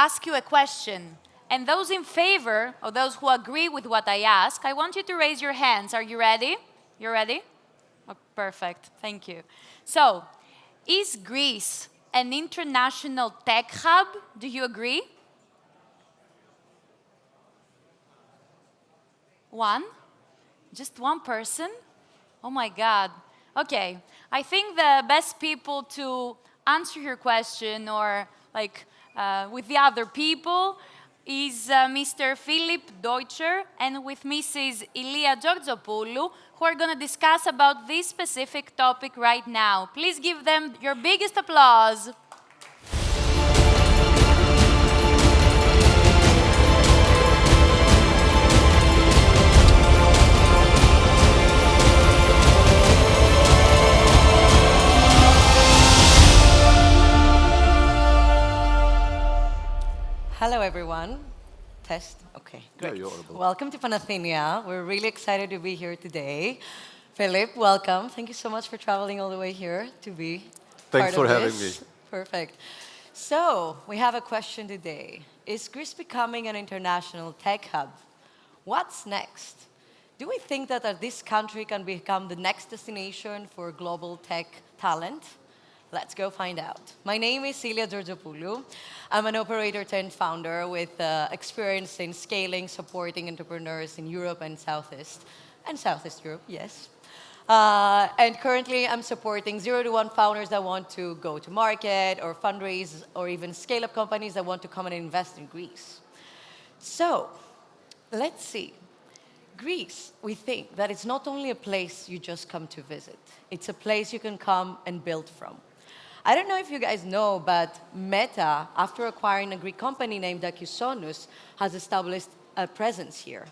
ask you a question. And those in favor, or those who agree with what I ask, I want you to raise your hands. Are you ready? You ready? Oh, perfect. Thank you. So, is Greece an international tech hub? Do you agree? One? Just one person? Oh my God. Okay. I think the best people to answer your question or with the other people is Mr. Philipp Deutscher and with Mrs. Ilia Tzortzopoulou, who are going to discuss about this specific topic right now. Please give them your biggest applause. Hello, everyone. Test. Okay, great. Yeah, you're audible. Welcome to Panathēnea. We're really excited to be here today. Philipp, welcome. Thank you so much for traveling all the way here to be Thanks part for of having this. me. Perfect. So, we have a question today. Is Greece becoming an international tech hub? What's next? Do we think that this country can become the next destination for global tech talent? Let's go find out. My name is Ilia Tzortzopoulou. I'm an operator turned founder with experience in scaling, supporting entrepreneurs in Europe and Southeast Europe, yes. And currently, I'm supporting 0 to 1 founders that want to go to market or fundraise or even scale up companies that want to come and invest in Greece. So, let's see. Greece, we think that it's not only a place you just come to visit. It's a place you can come and build from. I don't know if you guys know, but Meta, after acquiring a Greek company named Akisonus, has established a presence here.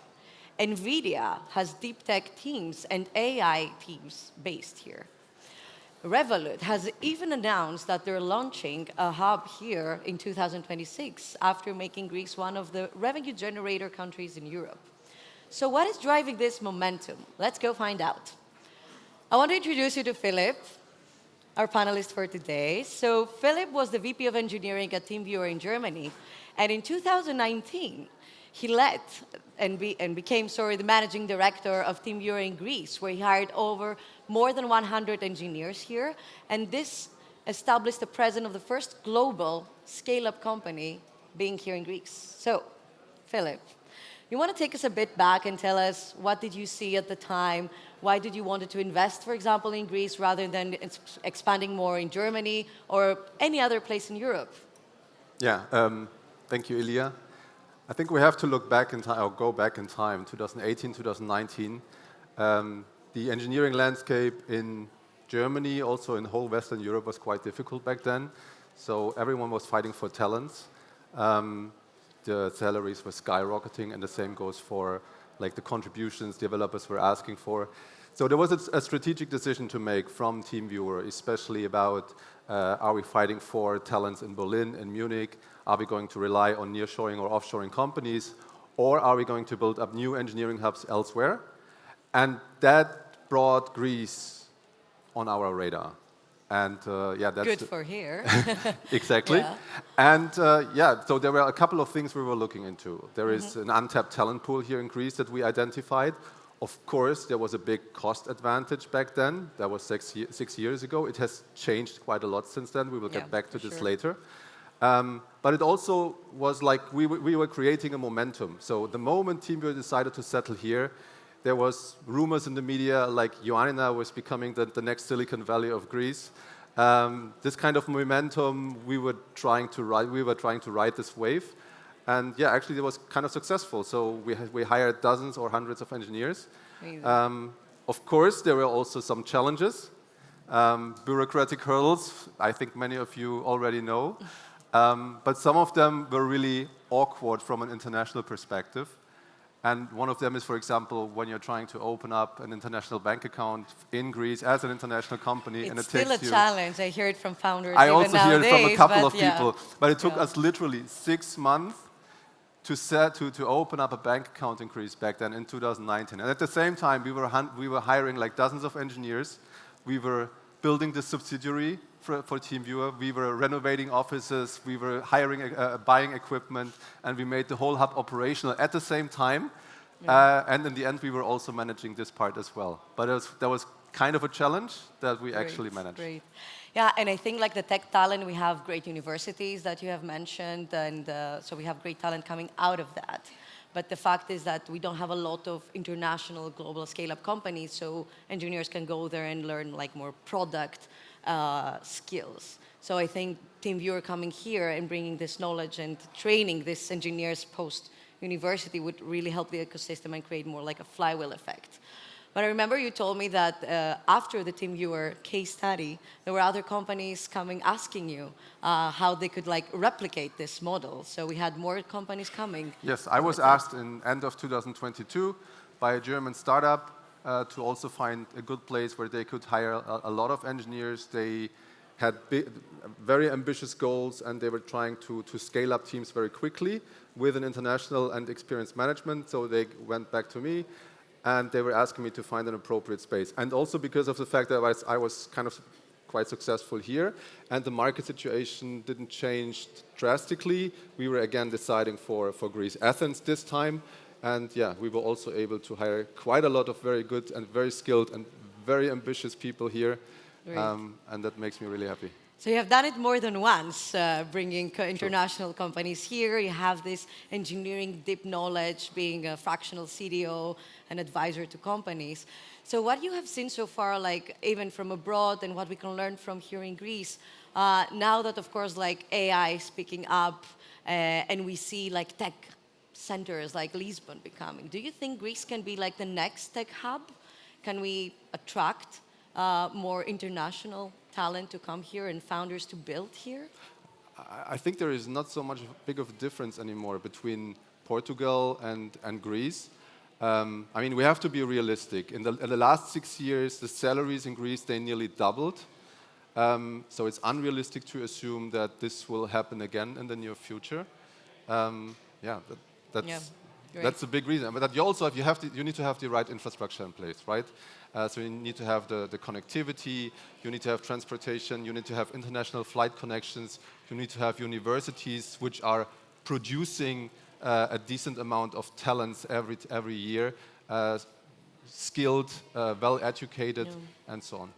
NVIDIA has deep tech teams and AI teams based here. Revolut has even announced that they're launching a hub here in 2026 after making Greece one of the revenue generator countries in Europe. So what is driving this momentum? Let's go find out. I want to introduce you to Philipp, our panelist for today. So Philipp was the VP of Engineering at TeamViewer in Germany. And in 2019, he led and became the managing director of TeamViewer in Greece, where he hired over more than 100 engineers here. And this established the presence of the first global scale-up company being here in Greece. So, Philipp, you want to take us a bit back and tell us what did you see at the time? Why did you want to invest, for example, in Greece rather than expanding more in Germany or any other place in Europe? Yeah, thank you, Ilia. I think we have to look back in time, or go back in time, 2018, 2019. The engineering landscape in Germany, also in whole Western Europe, was quite difficult back then. So everyone was fighting for talents. The salaries were skyrocketing, and the same goes for the contributions developers were asking for. So there was a strategic decision to make from TeamViewer, especially about are we fighting for talents in Berlin and Munich? Are we going to rely on nearshoring or offshoring companies? Or are we going to build up new engineering hubs elsewhere? And that brought Greece on our radar. And that's good for here. Exactly. Yeah. And so there were a couple of things we were looking into. There is an untapped talent pool here in Greece that we identified. Of course, there was a big cost advantage back then. That was 6 years ago. It has changed quite a lot since then. We will get back to this later. But it also was we were creating a momentum. So the moment TeamViewer decided to settle here, there was rumors in the media like Ioannina was becoming the next Silicon Valley of Greece. This kind of momentum we were trying to ride this wave. And actually it was kind of successful. So we hired dozens or hundreds of engineers. Of course, there were also some challenges, bureaucratic hurdles, I think many of you already know. But some of them were really awkward from an international perspective. And one of them is, for example, when you're trying to open up an international bank account in Greece as an international company. It's still a challenge. I hear it from founders I even also hear it from a couple of people. But it took us literally 6 months to open up a bank account in Greece back then in 2019. And at the same time, we were hiring dozens of engineers. We were building the subsidiary for TeamViewer. We were renovating offices, we were hiring, buying equipment, and we made the whole hub operational at the same time. And in the end, we were also managing this part as well. But that was kind of a challenge that we actually managed. Great. Yeah, and I think like the tech talent, we have great universities that you have mentioned, and so we have great talent coming out of that. But the fact is that we don't have a lot of international global scale-up companies, so engineers can go there and learn like more product skills. So I think TeamViewer coming here and bringing this knowledge and training these engineers post-university would really help the ecosystem and create more like a flywheel effect. But I remember you told me that after the TeamViewer case study, there were other companies coming asking you how they could like replicate this model. So we had more companies coming. Yes, I was asked in end of 2022 by a German startup to also find a good place where they could hire a lot of engineers. They had very ambitious goals, and they were trying to scale up teams very quickly with an international and experienced management. So they went back to me, and they were asking me to find an appropriate space. And also because of the fact that I was kind of quite successful here, and the market situation didn't change drastically, we were again deciding for Greece. Athens this time, and yeah, we were also able to hire quite a lot of very good and very skilled and very ambitious people here, and that makes me really happy. So you have done it more than once, bringing international companies here. You have this engineering deep knowledge, being a fractional CTO, an advisor to companies. So what you have seen so far, like even from abroad and what we can learn from here in Greece, now that of course like AI is picking up and we see like tech centers like Lisbon becoming, do you think Greece can be like the next tech hub? Can we attract more international talent to come here and founders to build here? I think there is not so much big of a difference anymore between Portugal and Greece. I mean, we have to be realistic. In the last 6 years, the salaries in Greece, they nearly doubled. So it's unrealistic to assume that this will happen again in the near future. That's a big reason. But that you need to have the right infrastructure in place, right? So you need to have the connectivity, you need to have transportation, you need to have international flight connections, you need to have universities which are producing a decent amount of talents every year, skilled, well-educated, and so on.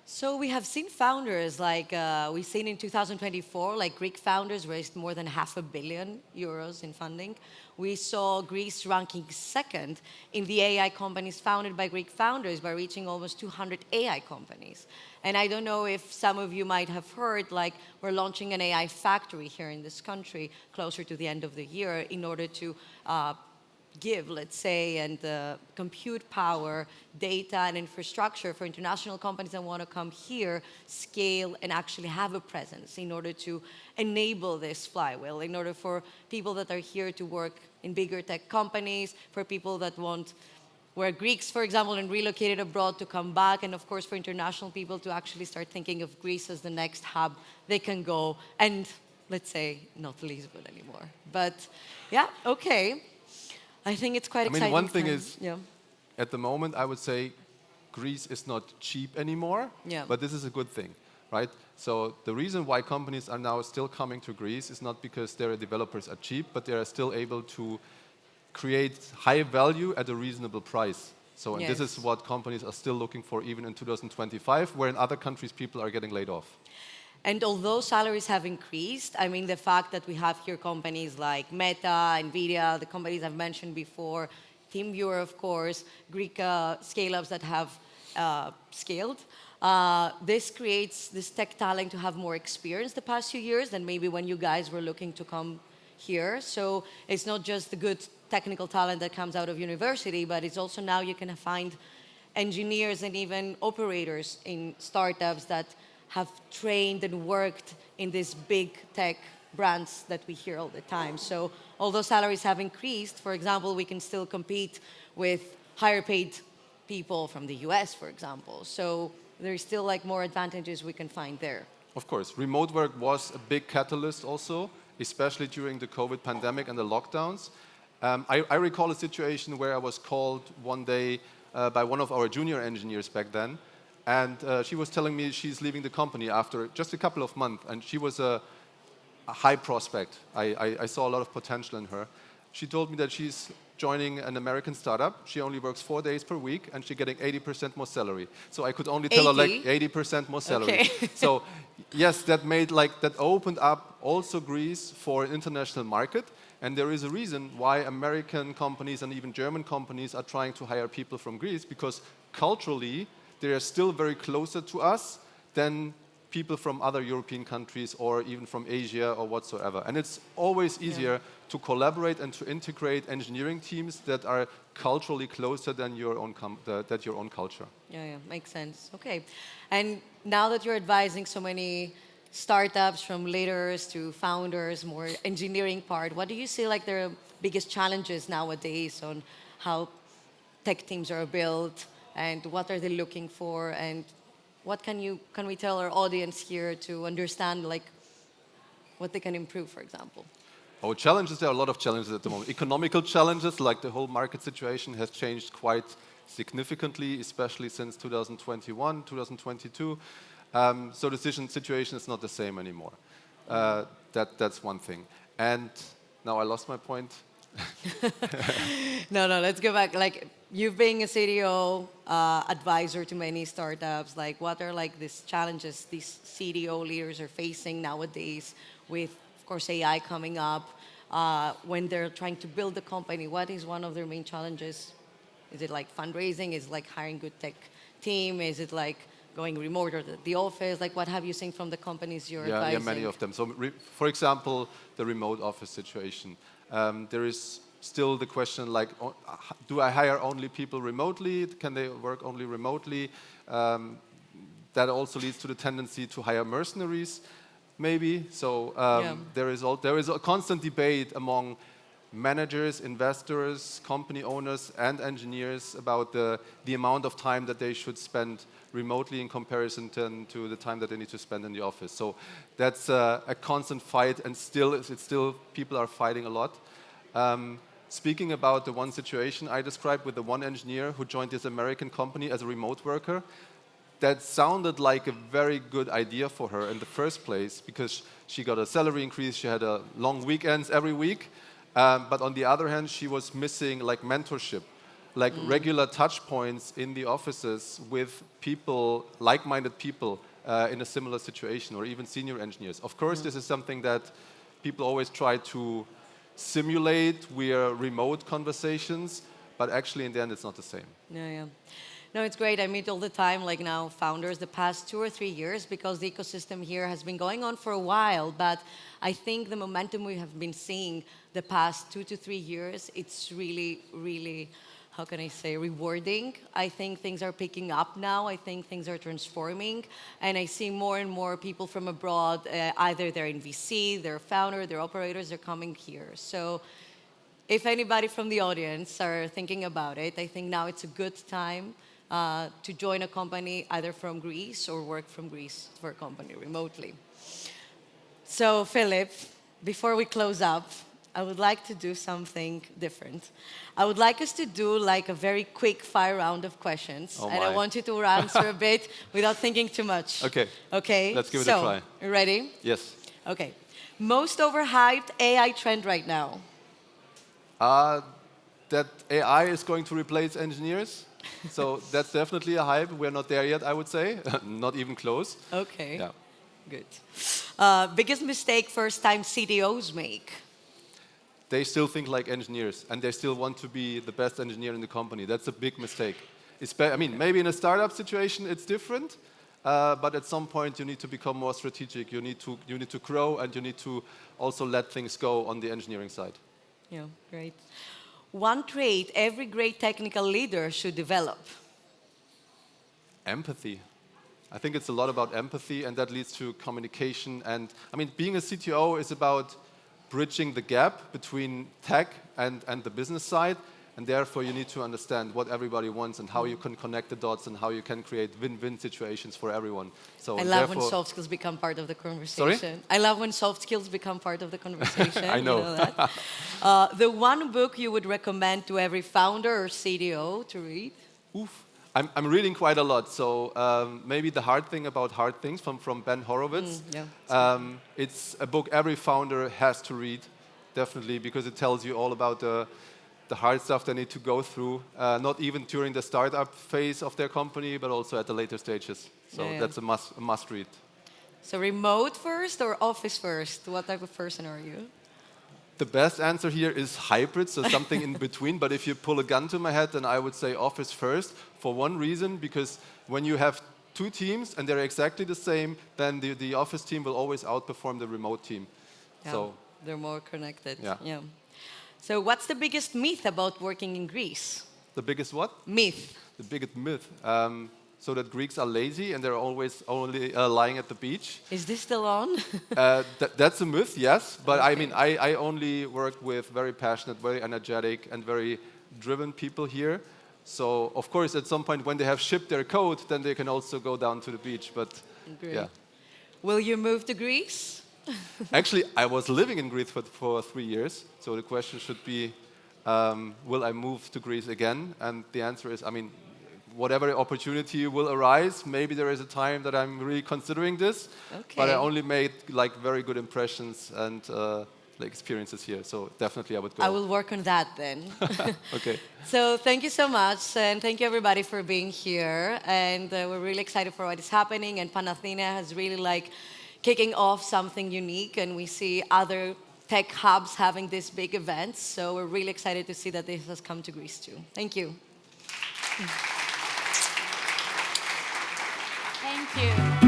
So we have seen founders, like we've seen in 2024, like Greek founders raised more than €500 million in funding. We saw Greece ranking second in the AI companies founded by Greek founders by reaching almost 200 AI companies. And I don't know if some of you might have heard, like we're launching an AI factory here in this country closer to the end of the year in order to give, let's say, and compute power, data, and infrastructure for international companies that want to come here, scale, and actually have a presence in order to enable this flywheel, in order for people that are here to work in bigger tech companies, for people that were Greeks, for example, and relocated abroad to come back, and of course for international people to actually start thinking of Greece as the next hub they can go, and let's say, not Lisbon anymore. But yeah, okay. I think it's quite exciting. I mean, one thing is, at the moment, I would say Greece is not cheap anymore, but this is a good thing, right? So the reason why companies are now still coming to Greece is not because their developers are cheap, but they are still able to create high value at a reasonable price. So and this is what companies are still looking for even in 2025, where in other countries people are getting laid off. And although salaries have increased, I mean, the fact that we have here companies like Meta, NVIDIA, the companies I've mentioned before, TeamViewer, of course, Greek scale-ups that have scaled, this creates this tech talent to have more experience the past few years than maybe when you guys were looking to come here. So it's not just the good technical talent that comes out of university, but it's also now you can find engineers and even operators in startups that have trained and worked in these big tech brands that we hear all the time. So although salaries have increased, for example, we can still compete with higher paid people from the US, for example. So there's still like more advantages we can find there. Of course, remote work was a big catalyst also, especially during the COVID pandemic and the lockdowns. I recall a situation where I was called one day by one of our junior engineers back then, And she was telling me she's leaving the company after just a couple of months, and she was a high prospect. I saw a lot of potential in her. She told me that she's joining an American startup. She only works 4 days per week, and she's getting 80% more salary. So I could only tell her like 80% more salary. Okay. So yes, that opened up also Greece for an international market. And there is a reason why American companies and even German companies are trying to hire people from Greece, because culturally they are still very closer to us than people from other European countries or even from Asia or whatsoever. And it's always easier to collaborate and to integrate engineering teams that are culturally closer than your own culture. Yeah, makes sense. Okay. And now that you're advising so many startups, from leaders to founders, more engineering part, what do you see like the biggest challenges nowadays on how tech teams are built, and what are they looking for, and what can we tell our audience here to understand like what they can improve, for example? Oh, challenges, there are a lot of challenges at the moment. Economical challenges, like the whole market situation has changed quite significantly, especially since 2021, 2022. So the situation is not the same anymore. That's one thing. And now I lost my point. No, let's go back. Like, you've been a CTO advisor to many startups. Like, what are like these challenges these CTO leaders are facing nowadays with, of course, AI coming up, when they're trying to build a company? What is one of their main challenges? Is it like fundraising? Is it like hiring good tech team? Is it like going remote or the office? Like, what have you seen from the companies you're advising? Yeah, many of them. So, for example, the remote office situation. There is still the question, like, do I hire only people remotely? Can they work only remotely? That also leads to the tendency to hire mercenaries, maybe. So there is a constant debate among managers, investors, company owners, and engineers about the amount of time that they should spend remotely in comparison to the time that they need to spend in the office. So that's a constant fight, and still people are fighting a lot. Speaking about the one situation I described with the one engineer who joined this American company as a remote worker, that sounded like a very good idea for her in the first place, because she got a salary increase, she had long weekends every week, but on the other hand, she was missing like mentorship, like regular touch points in the offices with people, like-minded people in a similar situation, or even senior engineers. Of course, this is something that people always try to simulate via remote conversations, but actually in the end it's not the same. Yeah. No, it's great. I meet all the time, like now, founders the past 2 or 3 years, because the ecosystem here has been going on for a while. But I think the momentum we have been seeing the past 2 to 3 years, it's really, really, how can I say, rewarding. I think things are picking up now. I think things are transforming. And I see more and more people from abroad, either they're in VC, they're founder, they're operators, they're coming here. So if anybody from the audience are thinking about it, I think now it's a good time to join a company either from Greece or work from Greece for a company remotely. So Philipp, before we close up, I would like to do something different. I would like us to do like a very quick fire round of questions. Oh, and I want you to answer a bit without thinking too much. Okay? Let's give it a try. You ready? Yes. Okay. Most overhyped AI trend right now? That AI is going to replace engineers. So that's definitely a hype. We're not there yet, I would say. Not even close. Okay. Yeah. Good. Biggest mistake first-time CTOs make? They still think like engineers, and they still want to be the best engineer in the company. That's a big mistake. I mean, maybe in a startup situation it's different, but at some point you need to become more strategic. You need to grow, and you need to also let things go on the engineering side. Yeah, great. One trait every great technical leader should develop? Empathy. I think it's a lot about empathy, and that leads to communication. And I mean, being a CTO is about bridging the gap between tech and the business side, and therefore you need to understand what everybody wants and how you can connect the dots and how you can create win-win situations for everyone. So I love when soft skills become part of the conversation. Sorry? I love when soft skills become part of the conversation. I know. You know that? The one book you would recommend to every founder or CTO to read? Oof. I'm reading quite a lot, so maybe the hard thing about hard things from Ben Horowitz. It's a book every founder has to read, definitely, because it tells you all about the hard stuff they need to go through, not even during the startup phase of their company, but also at the later stages. So that's a must read. So remote first or office first? What type of person are you? The best answer here is hybrid, so something in between. But if you pull a gun to my head, then I would say office first, for one reason, because when you have two teams and they're exactly the same, then the office team will always outperform the remote team. Yeah, so they're more connected. Yeah. So what's the biggest myth about working in Greece? The biggest what? Myth. The biggest myth. So that Greeks are lazy and they're always only lying at the beach. Is this still on? That's a myth, yes. But I mean, I only work with very passionate, very energetic, and very driven people here. So, of course, at some point when they have shipped their code, then they can also go down to the beach. But, yeah. Will you move to Greece? Actually, I was living in Greece for 3 years. So the question should be, will I move to Greece again? And the answer is, I mean, whatever opportunity will arise, maybe there is a time that I'm really considering this. But I only made like very good impressions and like experiences here. So definitely I would go. I will work on that then. Okay. So thank you so much, and thank you everybody for being here. And we're really excited for what is happening. And Panathēnea has really like kicking off something unique, and we see other tech hubs having these big events. So we're really excited to see that this has come to Greece too. Thank you. Thank you.